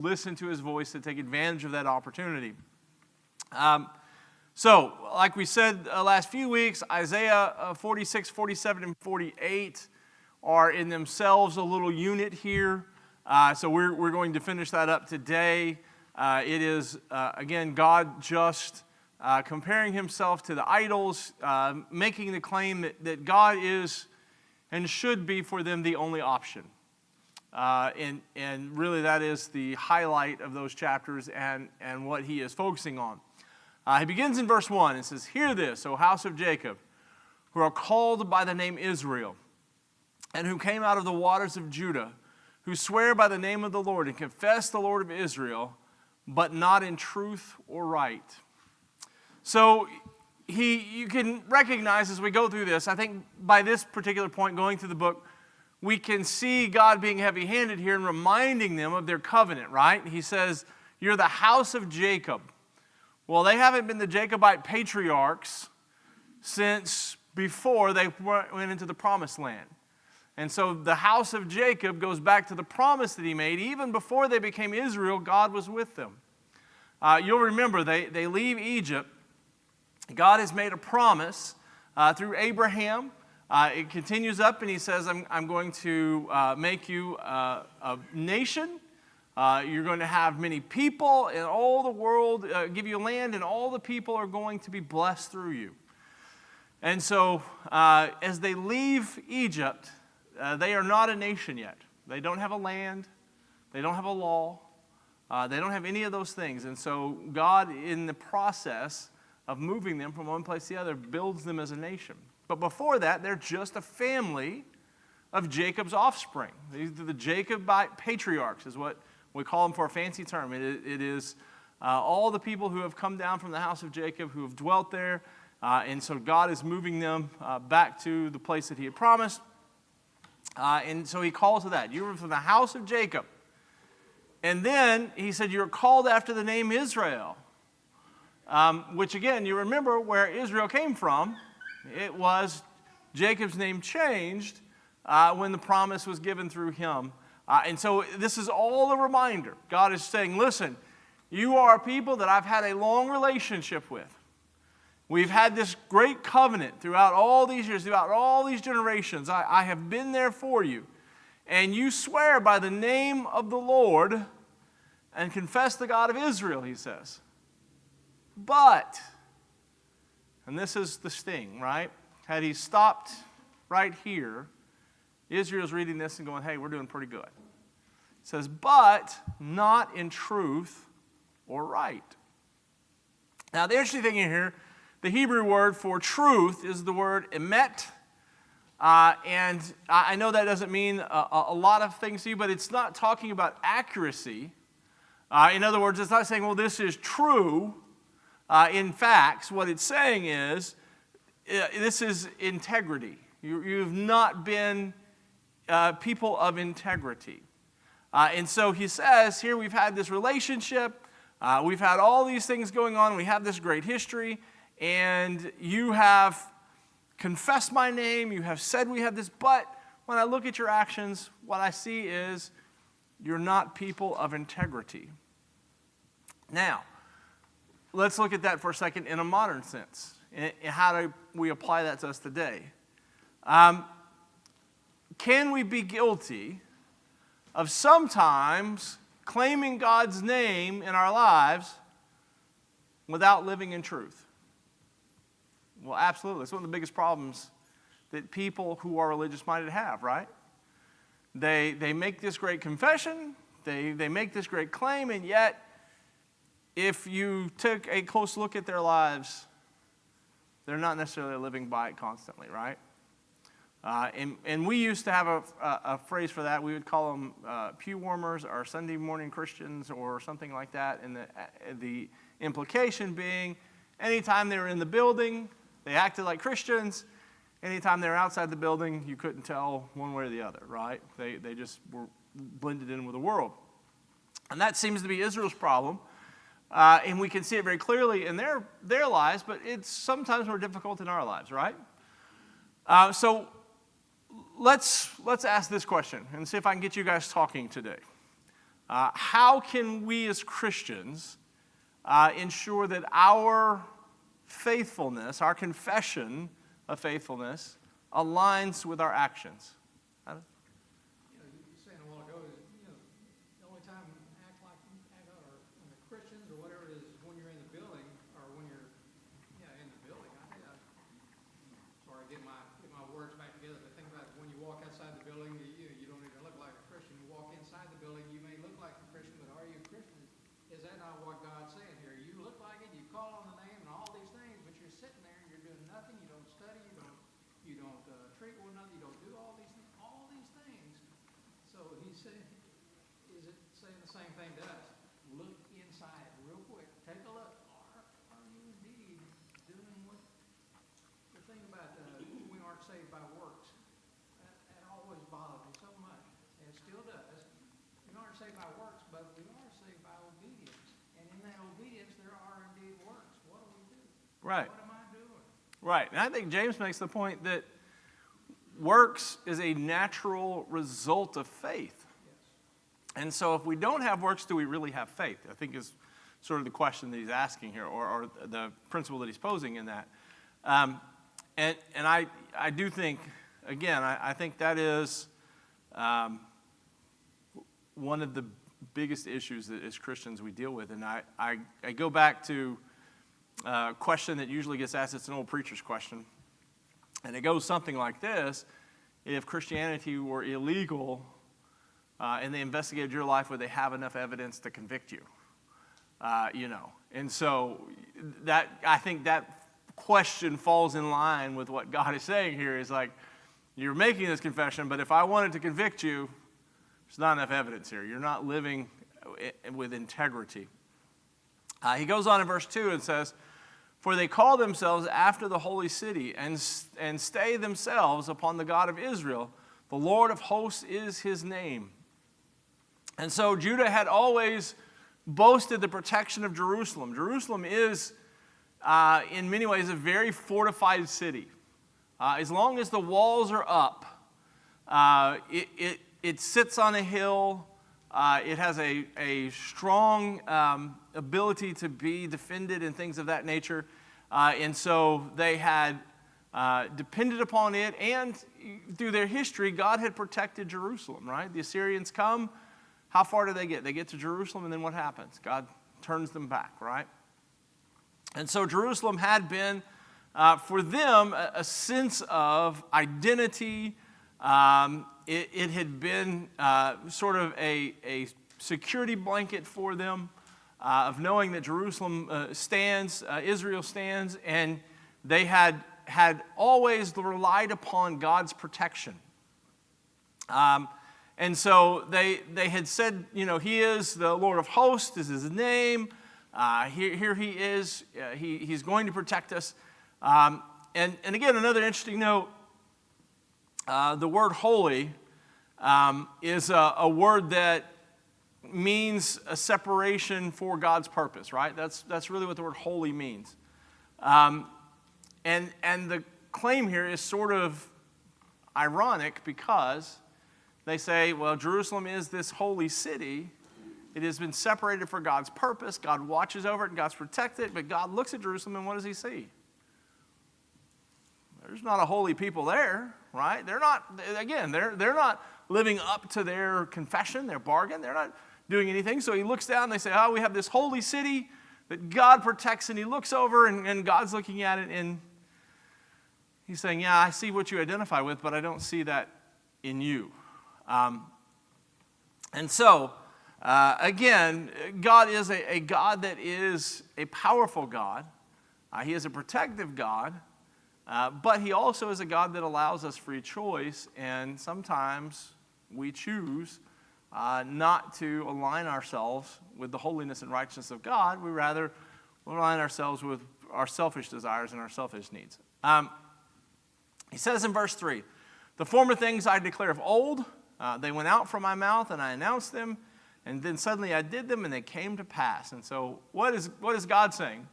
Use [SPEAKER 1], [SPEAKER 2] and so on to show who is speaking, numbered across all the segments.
[SPEAKER 1] listen to his voice, to take advantage of that opportunity. So, like we said last few weeks, Isaiah 46, 47, and 48 are in themselves a little unit here. So we're going to finish that up today. It is, again, God just comparing himself to the idols, making the claim that God is and should be for them the only option. And really that is the highlight of those chapters and what he is focusing on. He begins in verse 1 and says, "Hear this, O house of Jacob, who are called by the name Israel, and who came out of the waters of Judah, who swear by the name of the Lord and confess the Lord of Israel, but not in truth or right." So you can recognize as we go through this, I think by this particular point going through the book, we can see God being heavy-handed here and reminding them of their covenant, right? He says, you're the house of Jacob. Well, they haven't been the Jacobite patriarchs since before they went into the promised land. And so the house of Jacob goes back to the promise that he made. Even before they became Israel, God was with them. You'll remember, they leave Egypt. God has made a promise through Abraham. It continues up and he says, I'm going to make you a nation. You're going to have many people in all the world, give you land, and all the people are going to be blessed through you. And so as they leave Egypt, they are not a nation yet. They don't have a land. They don't have a law. They don't have any of those things. And so God, in the process of moving them from one place to the other, builds them as a nation. But before that, they're just a family of Jacob's offspring. These are the Jacobite patriarchs is what we call them for a fancy term. It is all the people who have come down from the house of Jacob, who have dwelt there. And so God is moving them back to the place that he had promised. And so he calls to that. You were from the house of Jacob. And then he said, you're called after the name Israel. Which again, you remember where Israel came from. It was Jacob's name changed when the promise was given through him. And so this is all a reminder. God is saying, listen, you are people that I've had a long relationship with. We've had this great covenant throughout all these years, throughout all these generations. I have been there for you. And you swear by the name of the Lord and confess the God of Israel, he says. But, and this is the sting, right? Had he stopped right here, Israel's reading this and going, hey, we're doing pretty good. It says, but not in truth or right. Now, the interesting thing here, the Hebrew word for truth is the word emet. And I know that doesn't mean a lot of things to you, but it's not talking about accuracy. In other words, it's not saying, well, this is true in facts. What it's saying is, this is integrity. You've not been people of integrity. And so he says, here we've had this relationship, we've had all these things going on, we have this great history, and you have confessed my name, you have said we have this, but when I look at your actions, what I see is you're not people of integrity. Now, let's look at that for a second in a modern sense. And how do we apply that to us today? Can we be guilty of sometimes claiming God's name in our lives without living in truth? Well, absolutely. It's one of the biggest problems that people who are religious-minded have, right? They make this great confession, they make this great claim, and yet if you took a close look at their lives, they're not necessarily living by it constantly, right? And we used to have a phrase for that. We would call them pew warmers or Sunday morning Christians or something like that. And the implication being, anytime they were in the building, they acted like Christians. Anytime they were outside the building, you couldn't tell one way or the other, right? They just were blended in with the world. And that seems to be Israel's problem. And we can see it very clearly in their lives, but it's sometimes more difficult in our lives, right? So let's ask this question and see if I can get you guys talking today. how can we as Christians ensure that our faithfulness, our confession of faithfulness, aligns with our actions?
[SPEAKER 2] You were saying a while ago, the only time you act like you act out or when the Christians or whatever it is when you're in the building or when you're in the building. Sorry, get my words back together. But think about it, when you walk outside the building, you don't even look like a Christian. You walk inside the building, you may look like a Christian, but are you a Christian? Is that not what God's saying here? You look like it, you call on the name and all these things, but you're sitting there and you're doing nothing. You don't study, you don't treat one another, you don't do all these things. So he said, is it saying the same thing to us? Look inside real quick. Take a look. Are you indeed doing what? The thing about we aren't saved by works, that always bothered me so much, and it still does. We aren't saved by works, but we are saved by obedience. And in that obedience, there are indeed works. What do we do?
[SPEAKER 1] Right.
[SPEAKER 2] What am I doing?
[SPEAKER 1] Right. And I think James makes the point that works is a natural result of faith. And so if we don't have works, do we really have faith? I think is sort of the question that he's asking here, or the principle that he's posing in that. And I do think, again, I think that is one of the biggest issues that as Christians we deal with. And I go back to a question that usually gets asked. It's an old preacher's question. And it goes something like this: if Christianity were illegal and they investigated your life, would they have enough evidence to convict you? And so that, I think that question falls in line with what God is saying here. Is like, you're making this confession, but if I wanted to convict you, there's not enough evidence here. You're not living with integrity. He goes on in verse 2 and says, for they call themselves after the holy city and stay themselves upon the God of Israel. The Lord of hosts is his name. And so Judah had always boasted the protection of Jerusalem. Jerusalem is, in many ways, a very fortified city. As long as the walls are up, it sits on a hill. It has a strong ability to be defended and things of that nature. And so they had depended upon it, and through their history, God had protected Jerusalem, right? The Assyrians come. How far do they get? They get to Jerusalem, and then what happens? God turns them back, right? And so Jerusalem had been, for them, a sense of identity. It had been sort of a security blanket for them of knowing that Jerusalem stands, Israel stands, and they had always relied upon God's protection. And so they had said, he is the Lord of hosts, is his name. Here he is. He's going to protect us. And again, another interesting note, the word holy is a word that means a separation for God's purpose, right? That's really what the word holy means. And the claim here is sort of ironic because they say, well, Jerusalem is this holy city. It has been separated for God's purpose. God watches over it and God's protected it. But God looks at Jerusalem and what does he see? There's not a holy people there, right? They're not living up to their confession, their bargain. They're not doing anything. So he looks down and they say, we have this holy city that God protects, and he looks over and God's looking at it and he's saying, yeah, I see what you identify with, but I don't see that in you. And so, again, God is a God that is a powerful God. He is a protective God. But he also is a God that allows us free choice, and sometimes we choose not to align ourselves with the holiness and righteousness of God. We rather align ourselves with our selfish desires and our selfish needs. He says in verse 3, the former things I declare of old, they went out from my mouth, and I announced them, and then suddenly I did them, and they came to pass. And so what is God saying?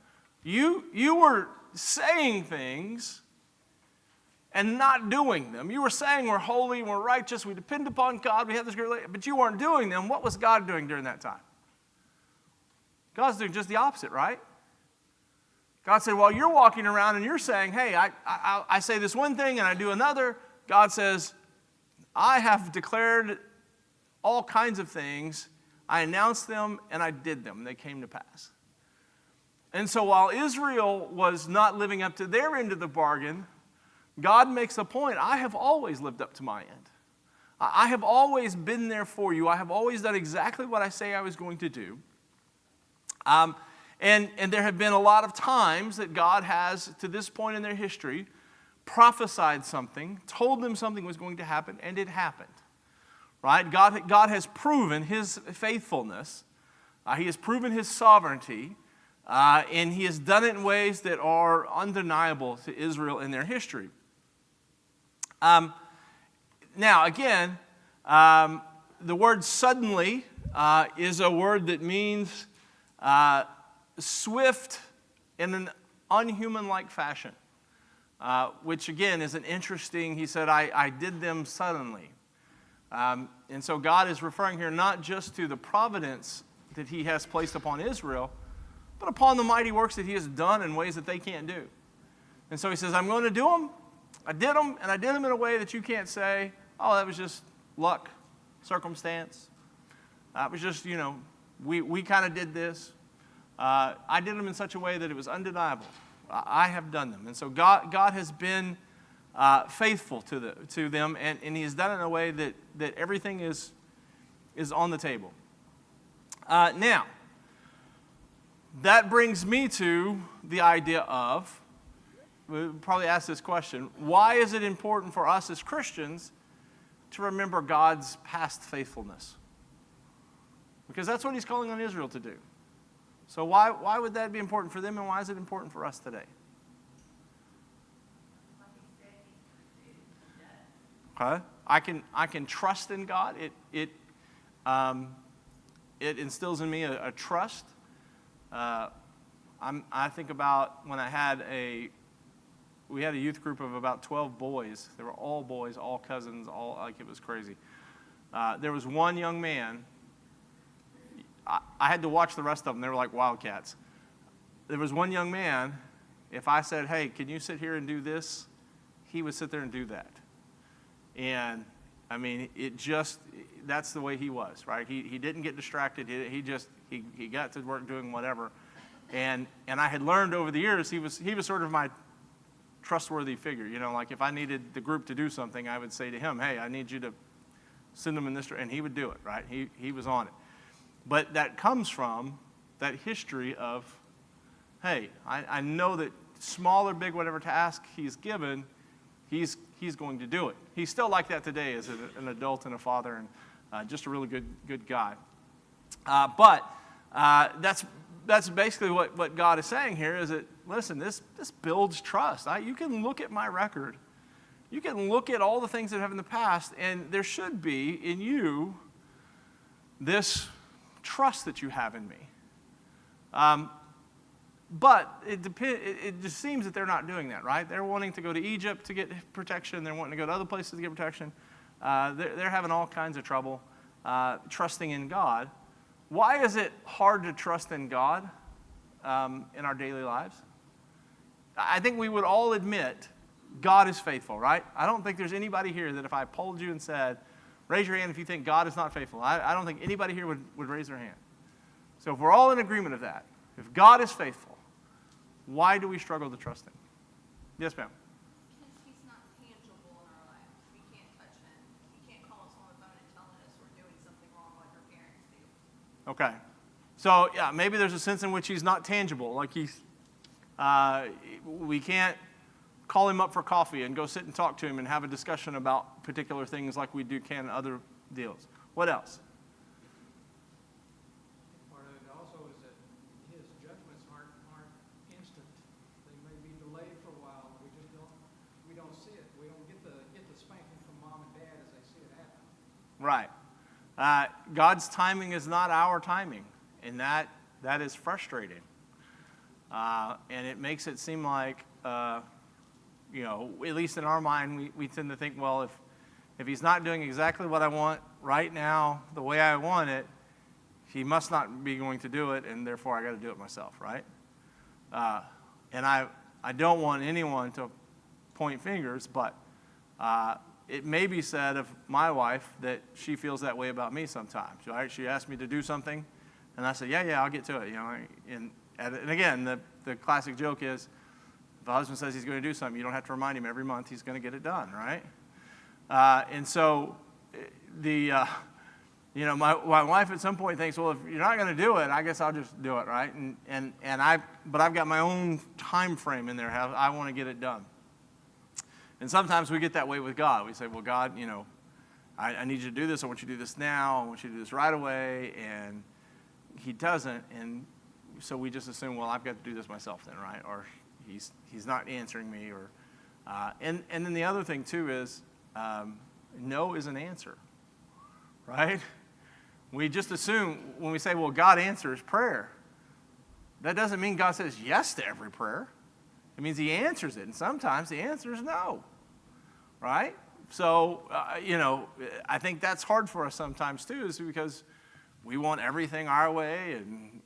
[SPEAKER 1] You were saying things, and not doing them. You were saying we're holy, we're righteous, we depend upon God, we have this great relationship, but you weren't doing them. What was God doing during that time? God's doing just the opposite, right? God said, while you're walking around and you're saying, hey, I say this one thing and I do another, God says, I have declared all kinds of things. I announced them and I did them. They came to pass. And so while Israel was not living up to their end of the bargain, God makes a point. I have always lived up to my end. I have always been there for you. I have always done exactly what I say I was going to do. And there have been a lot of times that God has, to this point in their history, prophesied something, told them something was going to happen, and it happened. Right? God has proven his faithfulness. He has proven his sovereignty. And he has done it in ways that are undeniable to Israel in their history. Now, again, the word suddenly is a word that means swift in an unhuman-like fashion, which, again, is an interesting, he said, I did them suddenly. And so God is referring here not just to the providence that he has placed upon Israel, but upon the mighty works that he has done in ways that they can't do. And so he says, I'm going to do them. I did them, and I did them in a way that you can't say, oh, that was just luck, circumstance. It was just, we kind of did this. I did them in such a way that it was undeniable. I have done them. And so God has been faithful to them, and he has done it in a way that everything is on the table. Now, that brings me to the idea of, we'll probably ask this question, why is it important for us as Christians to remember God's past faithfulness? Because that's what he's calling on Israel to do. So why would that be important for them, and why is it important for us today? Okay. I can trust in God. It instills in me a trust. I think about when we had a youth group of about 12 boys. They were all boys, all cousins, it was crazy. There was one young man. I had to watch the rest of them. They were like wildcats. There was one young man, if I said, hey, can you sit here and do this? He would sit there and do that. And, I mean, that's the way he was, right? He didn't get distracted. He got to work doing whatever. And I had learned over the years, he was sort of my trustworthy figure. Like if I needed the group to do something, I would say to him, hey, I need you to send them in this, and he would do it, right? He was on it. But that comes from that history of, hey, I know that small or big, whatever task he's given, he's going to do it. He's still like that today as an adult and a father, and just a really good guy. But that's basically what God is saying here, is that, listen, this builds trust. You can look at my record. You can look at all the things that have in the past, and there should be in you this trust that you have in me. But it just seems that they're not doing that, right? They're wanting to go to Egypt to get protection. They're wanting to go to other places to get protection. They're having all kinds of trouble trusting in God. Why is it hard to trust in God in our daily lives? I think we would all admit God is faithful, right? I don't think there's anybody here that if I polled you and said, raise your hand if you think God is not faithful, I don't think anybody here would raise their hand. So if we're all in agreement of that, if God is faithful, why do we struggle to trust him? Yes, ma'am.
[SPEAKER 3] Because he's not tangible in our lives. We can't touch him. He can't call us on the phone and tell us we're doing something wrong like our parents do.
[SPEAKER 1] Okay. So, yeah, maybe there's a sense in which he's not tangible. Like we can't call him up for coffee and go sit and talk to him and have a discussion about particular things like we can other deals. What else?
[SPEAKER 2] Part of it also is that his judgments aren't instant. They may be delayed for a while. We don't see it. We don't get the spanking from mom and dad as they see it happen.
[SPEAKER 1] Right. God's timing is not our timing, and that is frustrating. And it makes it seem like at least in our mind, we tend to think, well, if he's not doing exactly what I want right now, the way I want it, he must not be going to do it, and therefore I got to do it myself, right? And I don't want anyone to point fingers, but it may be said of my wife that she feels that way about me sometimes. Right? She asked me to do something, and I say, yeah, I'll get to it. And again, the classic joke is, if a husband says he's going to do something, you don't have to remind him every month. He's going to get it done, right? And so my wife at some point thinks, well, if you're not going to do it, I guess I'll just do it, right? But I've got my own time frame in there how I want to get it done. And sometimes we get that way with God. We say, well, God, I need you to do this. I want you to do this now. I want you to do this right away. And he doesn't. And so we just assume, well, I've got to do this myself then, right? Or he's not answering me. And then the other thing, too, is no is an answer, right? We just assume when we say, well, God answers prayer, that doesn't mean God says yes to every prayer. It means he answers it, and sometimes the answer is no, right? So, I think that's hard for us sometimes, too, is because we want everything our way and,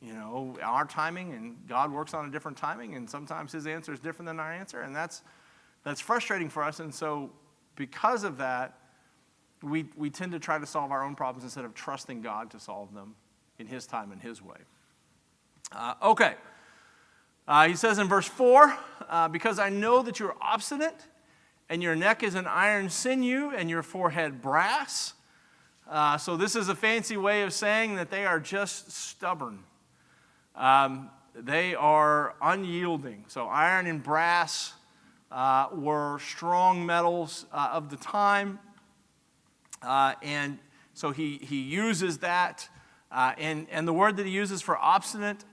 [SPEAKER 1] our timing, and God works on a different timing, and sometimes his answer is different than our answer, and that's frustrating for us. And so because of that, we tend to try to solve our own problems instead of trusting God to solve them in his time and his way. Okay. He says in verse 4, because I know that you're obstinate, and your neck is an iron sinew, and your forehead brass. So this is a fancy way of saying that they are just stubborn. They are unyielding. So iron and brass were strong metals of the time. And so he uses that. And the word that he uses for obstinate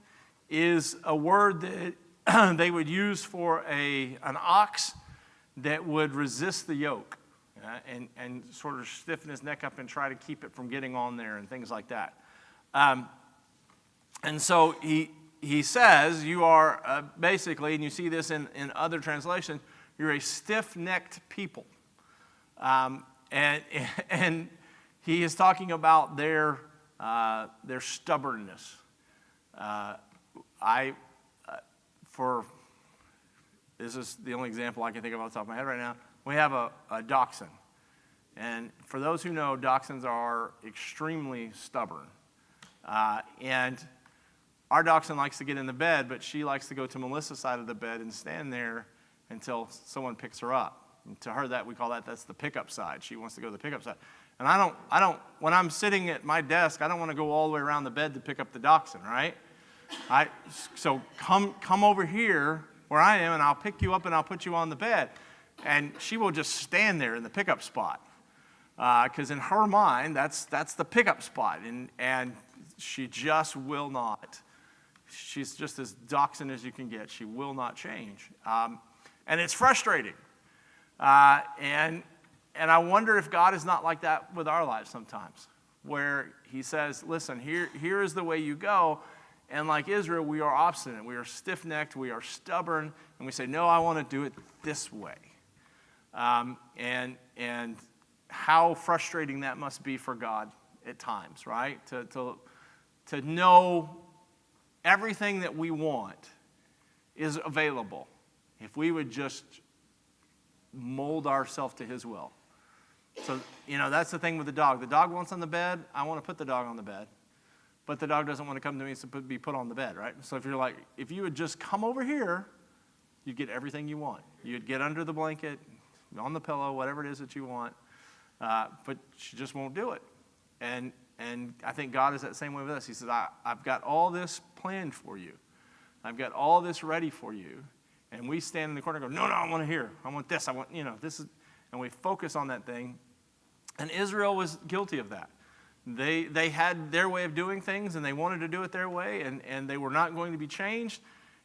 [SPEAKER 1] is a word that they would use for an ox that would resist the yoke and sort of stiffen his neck up and try to keep it from getting on there and things like that. And so he says you are basically, and you see this in other translations, you're a stiff-necked people. And he is talking about their stubbornness. This is the only example I can think of off the top of my head right now. We have a dachshund. And for those who know, dachshunds are extremely stubborn. And our dachshund likes to get in the bed, but she likes to go to Melissa's side of the bed and stand there until someone picks her up. And to her, that's the pickup side. She wants to go to the pickup side. And I don't, when I'm sitting at my desk, I don't want to go all the way around the bed to pick up the dachshund, right? So come over here where I am, and I'll pick you up and I'll put you on the bed. And she will just stand there in the pickup spot. Because in her mind, that's the pickup spot. And she just will not. She's just as dachshund as you can get. She will not change. And it's frustrating. And I wonder if God is not like that with our lives sometimes, where he says, listen, here is the way you go. And like Israel, we are obstinate. We are stiff-necked. We are stubborn. And we say, no, I want to do it this way. And how frustrating that must be for God at times, right? To know everything that we want is available if we would just mold ourselves to his will. So, that's the thing with the dog. The dog wants on the bed. I want to put the dog on the bed. But the dog doesn't want to come to me to be put on the bed, right? So if you would just come over here, you'd get everything you want. You'd get under the blanket, on the pillow, whatever it is that you want. But she just won't do it. And I think God is that same way with us. He says, I've got all this planned for you. I've got all this ready for you. And we stand in the corner and go, no, I want to hear. I want this. I want, this is, and we focus on that thing. And Israel was guilty of that. They had their way of doing things, and they wanted to do it their way, and they were not going to be changed.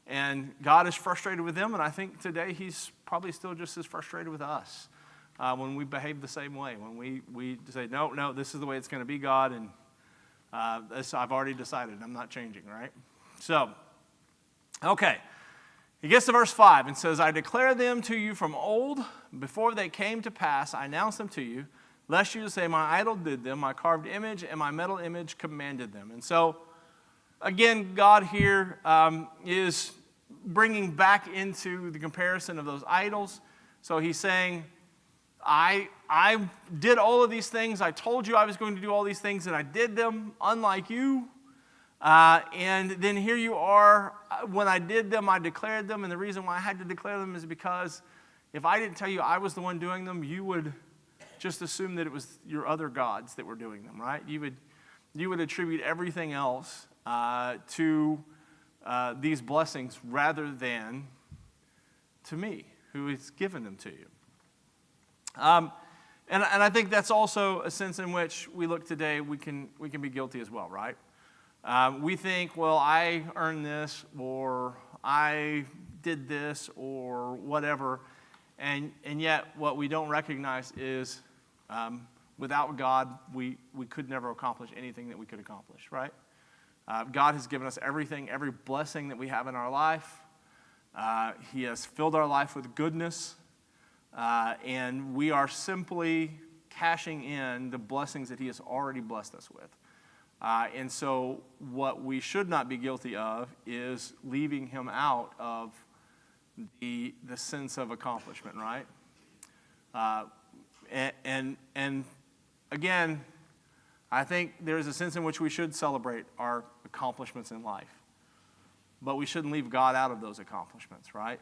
[SPEAKER 1] And God is frustrated with them, and I think today he's probably still just as frustrated with us when we behave the same way, when we say, no, this is the way it's going to be, God, and this I've already decided. I'm not changing, right? So, okay. He gets to verse 5 and says, I declare them to you from old, before they came to pass, I announced them to you, lest you say, my idol did them, my carved image and my metal image commanded them. And so, again, God here is bringing back into the comparison of those idols. So he's saying, I did all of these things. I told you I was going to do all these things, and I did them, unlike you. And then here you are. When I did them, I declared them. And the reason why I had to declare them is because if I didn't tell you I was the one doing them, you would just assume that it was your other gods that were doing them, right? You would attribute everything else to these blessings rather than to me, who has given them to you. And I think that's also a sense in which we look today, we can be guilty as well, right? We think, well, I earned this, or I did this, or whatever, and yet what we don't recognize is without God, we could never accomplish anything that we could accomplish, right? God has given us everything, every blessing that we have in our life. He has filled our life with goodness, and we are simply cashing in the blessings that he has already blessed us with. And so what we should not be guilty of is leaving him out of the sense of accomplishment, right? And again, I think there's a sense in which we should celebrate our accomplishments in life. But we shouldn't leave God out of those accomplishments, right?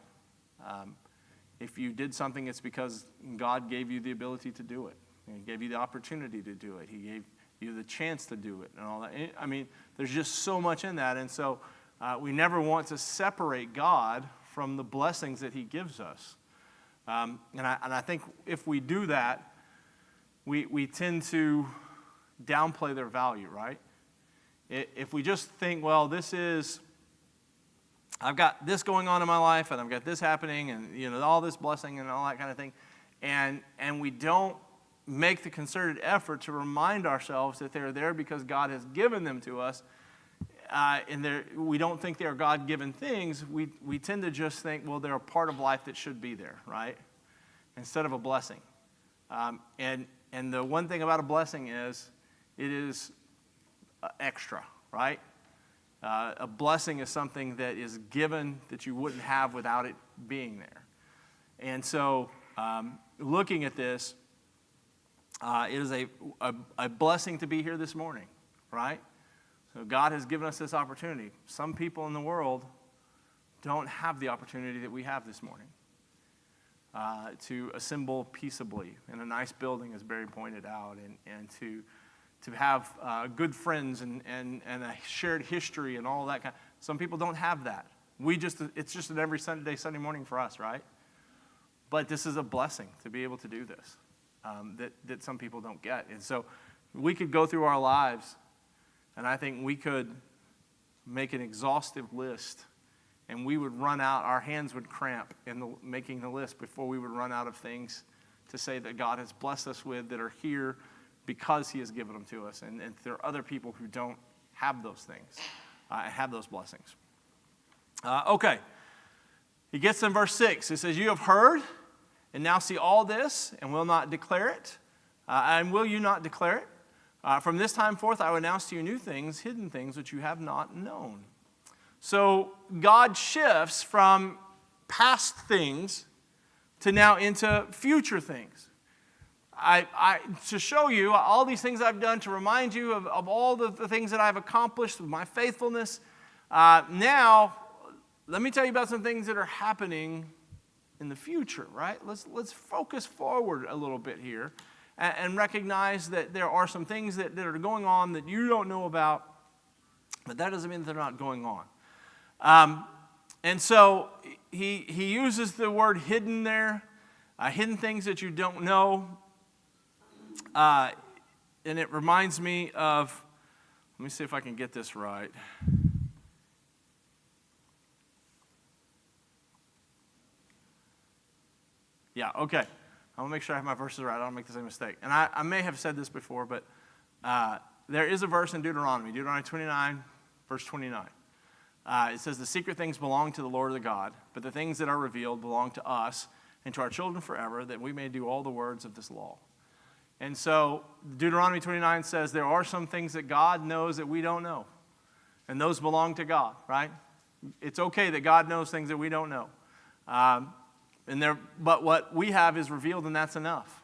[SPEAKER 1] If you did something, it's because God gave you the ability to do it. He gave you the opportunity to do it. He gave you the chance to do it and all that. I mean, there's just so much in that. And so we never want to separate God from the blessings that he gives us. And I think if we do that, we tend to downplay their value, right? If we just think, well, I've got this going on in my life, and I've got this happening, and all this blessing and all that kind of thing, and we don't make the concerted effort to remind ourselves that they're there because God has given them to us, and we don't think they're God-given things. We tend to just think, well, they're a part of life that should be there, right? Instead of a blessing. And the one thing about a blessing is it is extra, right? A blessing is something that is given that you wouldn't have without it being there. And so looking at this, it is a blessing to be here this morning, right? So God has given us this opportunity. Some people in the world don't have the opportunity that we have this morning to assemble peaceably in a nice building, as Barry pointed out, and to have good friends and a shared history and all that kind. Some people don't have that. It's just an every Sunday morning for us, right? But this is a blessing to be able to do this. That some people don't get. And so we could go through our lives, and I think we could make an exhaustive list, and we would run out, our hands would cramp in making the list before we would run out of things to say that God has blessed us with that are here because he has given them to us. And there are other people who don't have those things, have those blessings. Okay. He gets in verse 6. It says, you have heard and now see all this, and will not declare it. And will you not declare it? From this time forth, I will announce to you new things, hidden things, which you have not known. So God shifts from past things to now into future things. To show you all these things I've done, to remind you of all the things that I've accomplished with my faithfulness. Now, let me tell you about some things that are happening in the future, right? Let's focus forward a little bit here and recognize that there are some things that are going on that you don't know about, but that doesn't mean that they're not going on. And so he uses the word hidden there, hidden things that you don't know. And it reminds me of, let me see if I can get this right. Yeah, okay. I want to make sure I have my verses right. I don't make the same mistake. And I may have said this before, but there is a verse in Deuteronomy 29, verse 29. It says, the secret things belong to the Lord the God, but the things that are revealed belong to us and to our children forever, that we may do all the words of this law. And so Deuteronomy 29 says there are some things that God knows that we don't know, and those belong to God, right? It's okay that God knows things that we don't know. But what we have is revealed, and that's enough.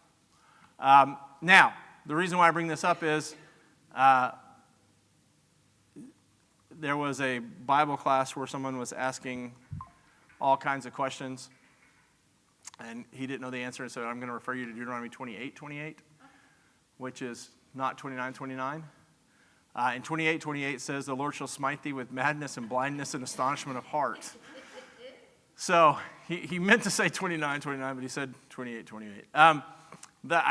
[SPEAKER 1] Now, the reason why I bring this up is there was a Bible class where someone was asking all kinds of questions, and he didn't know the answer, and so I'm going to refer you to Deuteronomy 28:28, which is not 29:29. And 28:28 says, the Lord shall smite thee with madness and blindness and astonishment of heart. So he meant to say 29:29, but he said 28:28.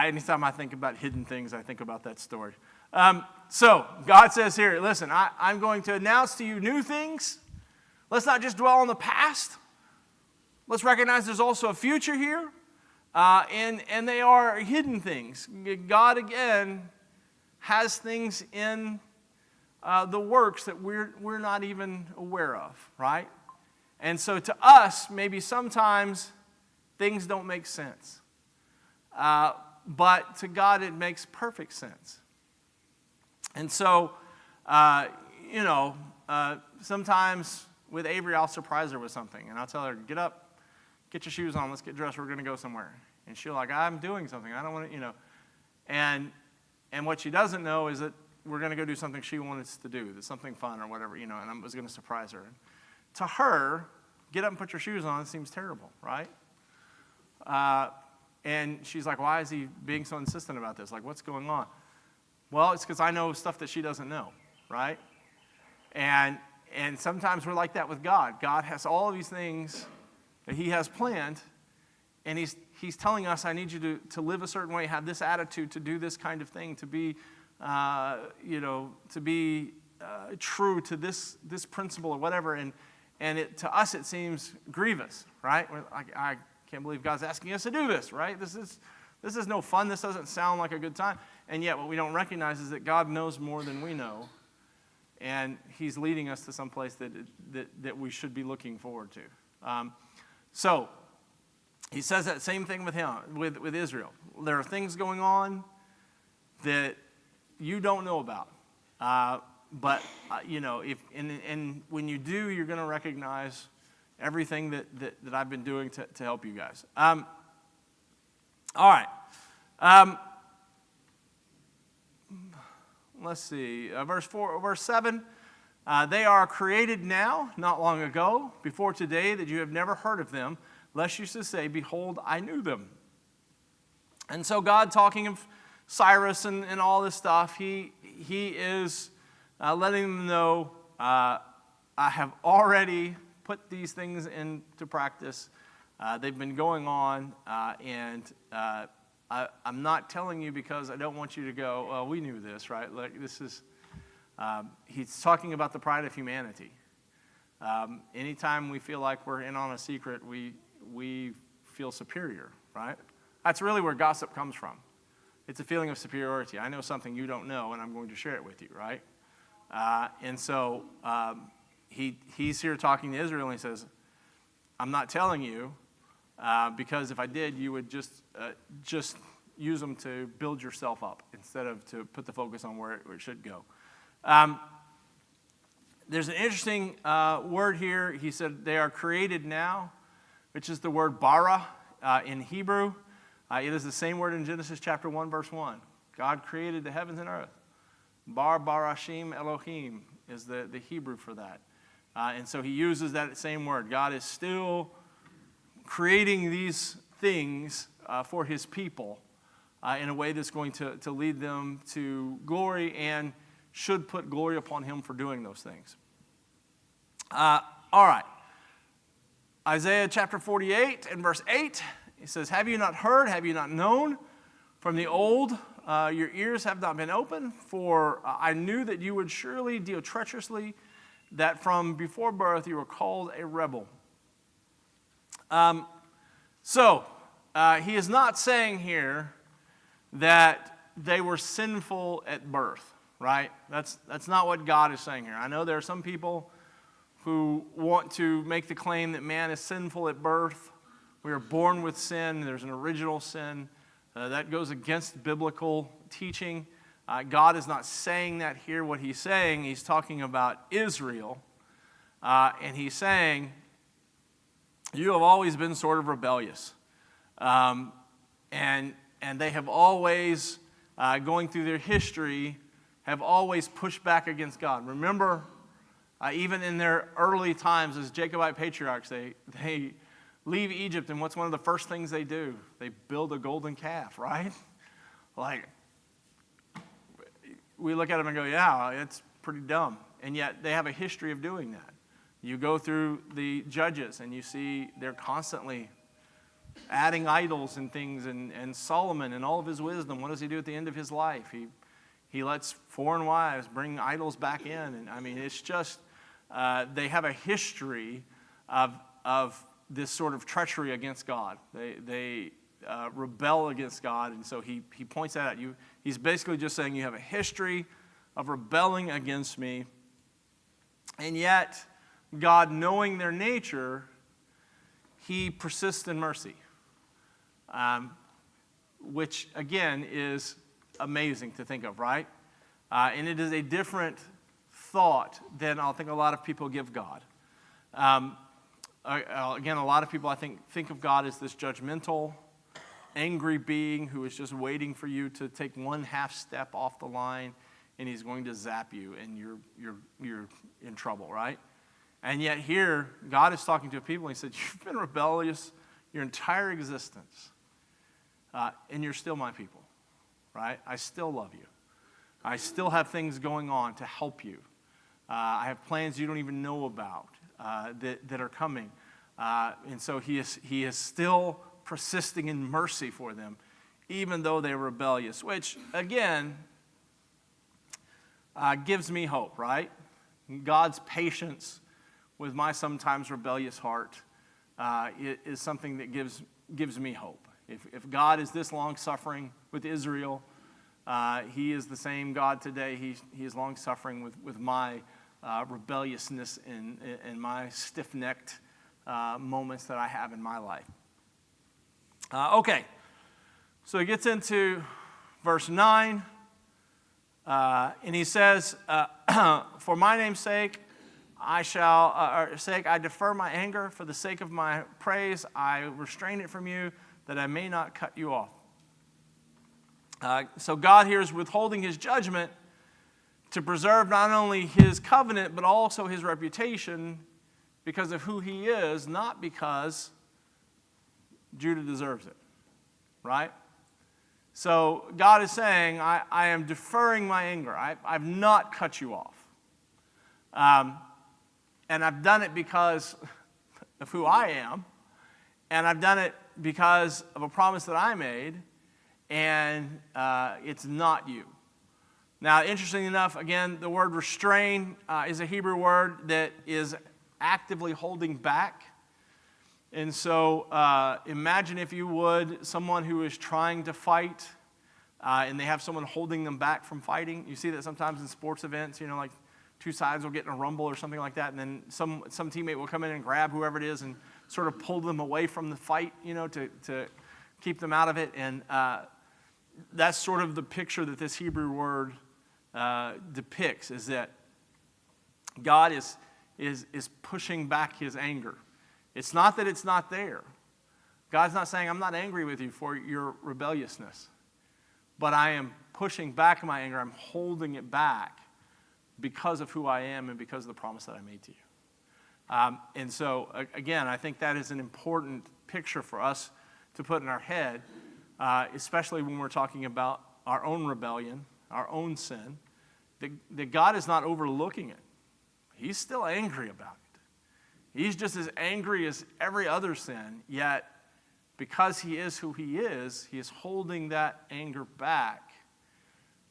[SPEAKER 1] Anytime I think about hidden things, I think about that story. So God says here, listen, I'm going to announce to you new things. Let's not just dwell on the past. Let's recognize there's also a future here. And they are hidden things. God, again, has things in the works that we're not even aware of, right? And so to us, maybe sometimes things don't make sense. But to God, it makes perfect sense. And so, sometimes with Avery, I'll surprise her with something. And I'll tell her, get up, get your shoes on, let's get dressed, we're going to go somewhere. And she'll like, I'm doing something, I don't want to, And what she doesn't know is that we're going to go do something she wants to do, that's something fun or whatever, and I was going to surprise her. To her, get up and put your shoes on seems terrible, right? And she's like, why is he being so insistent about this? Like, what's going on? Well, it's because I know stuff that she doesn't know, right? And sometimes we're like that with God. God has all of these things that he has planned, and he's telling us, I need you to live a certain way, have this attitude, to do this kind of thing, to be, true to this principle or whatever. And to us, it seems grievous, right? We're like, I can't believe God's asking us to do this, right? This is no fun. This doesn't sound like a good time. And yet what we don't recognize is that God knows more than we know. And he's leading us to some place that we should be looking forward to. So he says that same thing with him, with Israel. There are things going on that you don't know about. But when you do, you're going to recognize everything that I've been doing to help you guys. All right. Let's see. Verse 7. They are created now, not long ago, before today, that you have never heard of them, lest you should say, behold, I knew them. And so God, talking of Cyrus and all this stuff, he is letting them know, I have already put these things into practice. They've been going on, and I'm not telling you because I don't want you to go, well, we knew this, right? Like this is, he's talking about the pride of humanity. Anytime we feel like we're in on a secret, we feel superior, right? That's really where gossip comes from. It's a feeling of superiority. I know something you don't know, and I'm going to share it with you, right? And so he's here talking to Israel, and he says, I'm not telling you, because if I did, you would just use them to build yourself up instead of to put the focus on where it should go. There's an interesting word here. He said they are created now, which is the word bara in Hebrew. It is the same word in Genesis chapter 1, verse 1. God created the heavens and earth. Bar barashim Elohim is the Hebrew for that. And so he uses that same word. God is still creating these things for his people in a way that's going to lead them to glory and should put glory upon him for doing those things. All right. Isaiah chapter 48 and verse 8, it says, have you not heard, have you not known? From the old, your ears have not been open, for I knew that you would surely deal treacherously, that from before birth you were called a rebel. So he is not saying here that they were sinful at birth, right? That's not what God is saying here. I know there are some people who want to make the claim that man is sinful at birth. We are born with sin. There's an original sin. That goes against biblical teaching. God is not saying that here. What he's saying, he's talking about Israel. And he's saying, you have always been sort of rebellious. And they have always, going through their history, have always pushed back against God. Remember, even in their early times as Jacobite patriarchs, they leave Egypt, and what's one of the first things they do? They build a golden calf, right? Like, we look at them and go, yeah, it's pretty dumb. And yet they have a history of doing that. You go through the Judges, and you see they're constantly adding idols and things, and Solomon and all of his wisdom, what does he do at the end of his life? He lets foreign wives bring idols back in. And I mean, it's just, they have a history of this sort of treachery against God. They rebel against God, and so he points that out. He's basically just saying you have a history of rebelling against me, and yet God, knowing their nature, he persists in mercy, which again is amazing to think of, right? And it is a different thought than I think a lot of people give God. Again, a lot of people, I think of God as this judgmental, angry being who is just waiting for you to take one half step off the line, and he's going to zap you, and you're in trouble, right? And yet here, God is talking to people, and he said, you've been rebellious your entire existence, and you're still my people, right? I still love you. I still have things going on to help you. I have plans you don't even know about that are coming. And so he is still persisting in mercy for them, even though they're rebellious, which, again, gives me hope, right? God's patience with my sometimes rebellious heart is something that gives me hope. If God is this long-suffering with Israel, he is the same God today. He is long-suffering with my rebelliousness and my stiff-necked moments that I have in my life. Okay, so he gets into verse 9, and he says, for my name's sake, I defer my anger. For the sake of my praise, I restrain it from you, that I may not cut you off. So God here is withholding his judgment to preserve not only his covenant, but also his reputation because of who he is, not because Judah deserves it, right? So God is saying, I am deferring my anger. I've not cut you off. And I've done it because of who I am, and I've done it because of a promise that I made, and it's not you. Now, interestingly enough, again, the word restrain is a Hebrew word that is actively holding back. And so imagine, if you would, someone who is trying to fight, and they have someone holding them back from fighting. You see that sometimes in sports events, like two sides will get in a rumble or something like that, and then some teammate will come in and grab whoever it is and sort of pull them away from the fight, to keep them out of it. And that's sort of the picture that this Hebrew word depicts, is that God is pushing back his anger. It's not that it's not there. God's not saying, I'm not angry with you for your rebelliousness, but I am pushing back my anger. I'm holding it back because of who I am and because of the promise that I made to you. And so, again, I think that is an important picture for us to put in our head, especially when we're talking about our own rebellion, our own sin, that God is not overlooking it. He's still angry about it. He's just as angry as every other sin, yet because he is who he is holding that anger back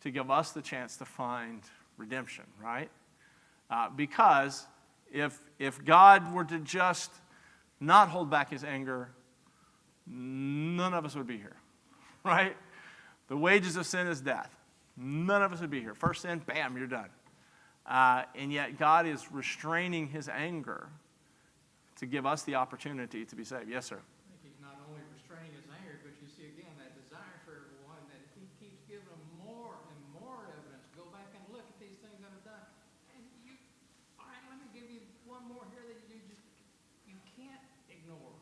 [SPEAKER 1] to give us the chance to find redemption, right? Because if God were to just not hold back his anger, none of us would be here, right? The wages of sin is death. None of us would be here. First sin, bam, you're done. And yet God is restraining his anger to give us the opportunity to be saved. Yes, sir.
[SPEAKER 2] I think he's not only restraining his anger, but you see again that desire for everyone, that he keeps giving them more and more evidence. Go back and look at these things that are done. And you, all right, let me give you one more here that you can't ignore.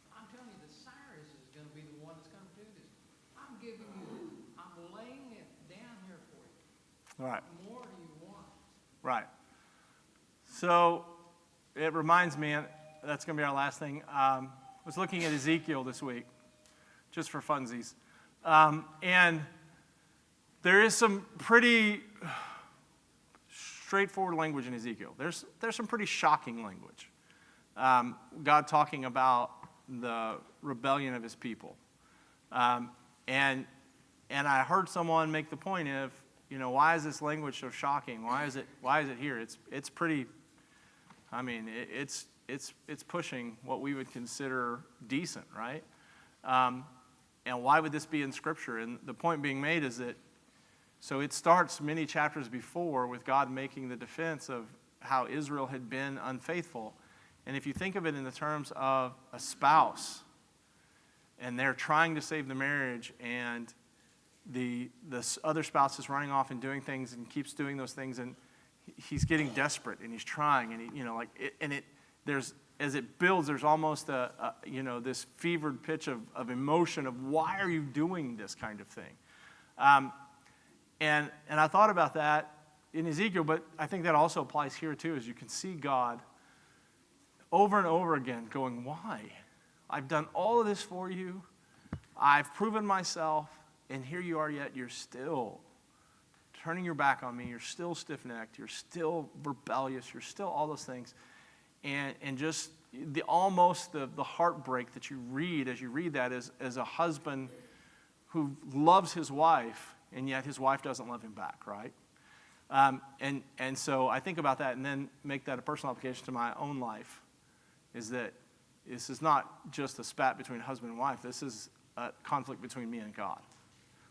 [SPEAKER 2] I'm telling you, the Cyrus is going to be the one that's going to do this. I'm giving you this. I'm laying it down here for you.
[SPEAKER 1] Right.
[SPEAKER 2] What more do you want?
[SPEAKER 1] Right. So it reminds me, and that's going to be our last thing. I was looking at Ezekiel this week, just for funsies. And there is some pretty straightforward language in Ezekiel. There's some pretty shocking language. God talking about the rebellion of his people. And I heard someone make the point of, why is this language so shocking? Why is it here? It's pretty, it's pushing what we would consider decent, right? And why would this be in Scripture? And the point being made is that, so it starts many chapters before with God making the defense of how Israel had been unfaithful. And if you think of it in the terms of a spouse, and they're trying to save the marriage, and the other spouse is running off and doing things and keeps doing those things, and he's getting desperate and he's trying, and as it builds, there's almost this fevered pitch of emotion of why are you doing this kind of thing, and I thought about that in Ezekiel, but I think that also applies here too, as you can see God over and over again going, why? I've done all of this for you. I've proven myself. And here you are, yet you're still turning your back on me. You're still stiff-necked. You're still rebellious. You're still all those things. And just the heartbreak that you read as you read that as a husband who loves his wife, and yet his wife doesn't love him back, right? And so I think about that and then make that a personal application to my own life, is that this is not just a spat between husband and wife. This is a conflict between me and God.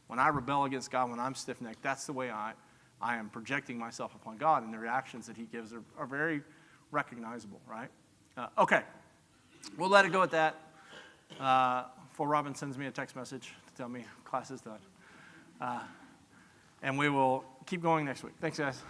[SPEAKER 1] When I rebel against God, when I'm stiff-necked, that's the way I am projecting myself upon God, and the reactions that he gives are very recognizable, right? Okay, we'll let it go at that before Robin sends me a text message to tell me class is done. And we will keep going next week. Thanks, guys.